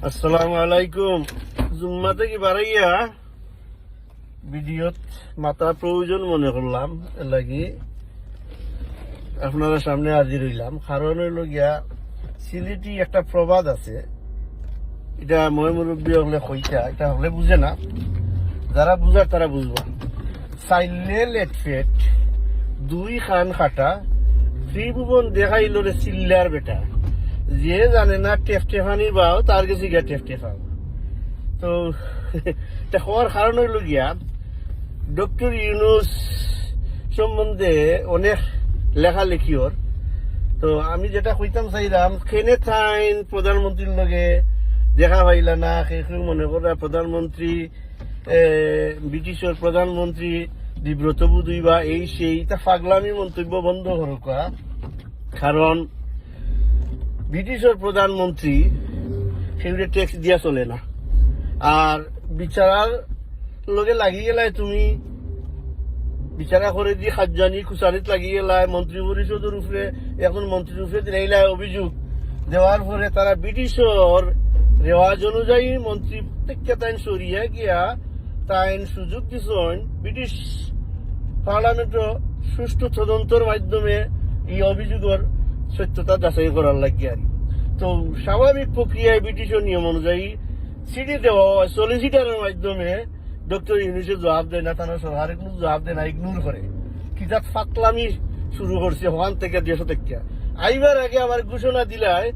আসসালামু আলাইকুম। জুম্মাতে কি বাড়াইয়া ভিডিওত মাতা প্রয়োজন মনে করলাম, এর লাগি আপনারা সামনে হাজির হইলাম। কারণ হইল গিয়া সিলেটি একটা প্রবাদ আছে, এটা মই মুরব্বী হলে কইতা, এটা হলে বুঝে না, যারা বুঝার তারা বুঝবা। চাইলে লেট ফেট দুই খান খাটা ত্রিভুবন দেখাইল রে চিল্লার বেটা, যে জানে না টেফটেফানি বাও তার কাছে গিয়া টেফটেফাও। তো এটা হওয়ার কারণ হইল গিয়া ডক্টর ইউনুস সম্বন্ধে অনেক লেখালেখি ওর। তো আমি যেটা কইতাম চাইলাম, কেনে থাইন প্রধানমন্ত্রীর লগে দেখা পাইলা না, কেউ মনে করা প্রধানমন্ত্রী ব্রিটিশের প্রধানমন্ত্রী বিব্রত বুধই বা এই সেই, তা ফাগলামি মন্তব্য বন্ধ করুকা। কারণ ব্রিটিশের প্রধানমন্ত্রী সেগুলো ট্যাক্স দিয়া চলে না, আর বিচারার লগে লাগি গেলায় তুমি বিচারা করে দিয়ে খাজানি খুচানিত লাগি গেলায় মন্ত্রী পরিষদের উপরে, এখন মন্ত্রীর উপরে দিলায় অভিযোগ দেওয়ার পরে তারা ব্রিটিশের রেওয়াজ অনুযায়ী মন্ত্রী থেকে তাইন সরিয়া গিয়া তাইন সুযোগ দিছেন ব্রিটিশ পার্লামেন্টও সুষ্ঠু তদন্তের মাধ্যমে এই অভিযোগের সত্যতা যাচাই করার লাগিয়া। তো স্বাভাবিক প্রক্রিয়ায় ব্রিটিশের নিয়ম অনুযায়ী চিঠি দেওয়া হয়, সলিসিটারের মাধ্যমে ডক্টর ইউনুসে জবাব দেয় না, তারা সরকারে কোনো জবাব দেয় না, ইগনোর করে। কিতাব ফাতলামি শুরু করছে ওখান থেকে দেশ থেকে। আইবার আগে আবার ঘোষণা দিলায়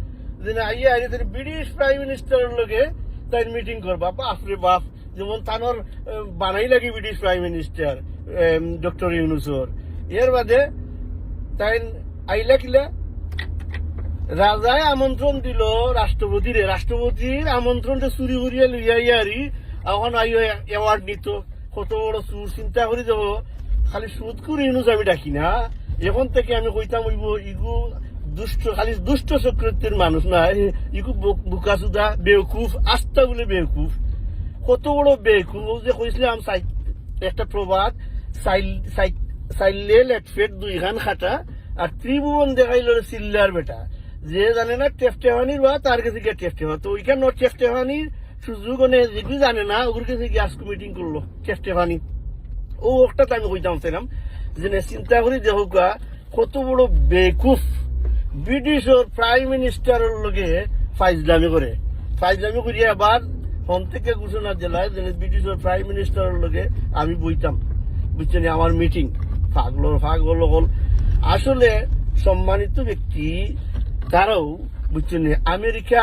যে আইয়া আইলে তিনি ব্রিটিশ প্রাইম মিনিস্টারের লগে তাই মিটিং করবা। বাপরে বাপ, যেমন তানোর বানাই লাগে ব্রিটিশ প্রাইম মিনিস্টার ডক্টর ইউনুসর। এর বাদে তাই আইলা কিলা রাজায় আমন্ত্রণ দিল রাষ্ট্রপতির আমন্ত্রণটা চুরি করিয়া লইয়া ইয়ারি এখন আইও অ্যাওয়ার্ড নিত। কত বড় সুর, চিন্তা করে দেবো। খালি সুদ করে ইউনুস আমি ডাকি না, এখন থেকে আমি কইতাম হইব ইগু দুষ্ট, খালি দুষ্ট চক্রবর্তীর মানুষ না, ইগু বুকাসুদা বেউকুফ, আস্থা বলে বেউকুফ। কত বড় বেউকুফ যে কইছিলাম একটা প্রবাদ, চাইলে লেটফেট দুই খান খাটা আর ত্রিভুবন দেখাইল চিল্লার বেটা, যে জানে না টেফটেফানির বা তার কাছে গিয়ে টেফটেফা। তো ওইখানে টেফটেফানির সুযোগ যেগুলো জানে না ওগুলোর কাছে গিয়ে আজকে মিটিং করলো টেফটেফানি। ও একটা আমি কইতাম চাইলাম যে চিন্তা করি দেখো কত বড় বেকুফ ব্রিটিশের প্রাইম মিনিস্টারের লগে ফাইজলামি করিয়া আবার হন থেকে ঘোষণা দিলায় যে ব্রিটিশের প্রাইম মিনিস্টারের লগে আমি বইতাম, বুঝছেন, আমার মিটিং। ফাগল হল আসলে সম্মানিত ব্যক্তি, তারাও বুঝছেন আমেরিকা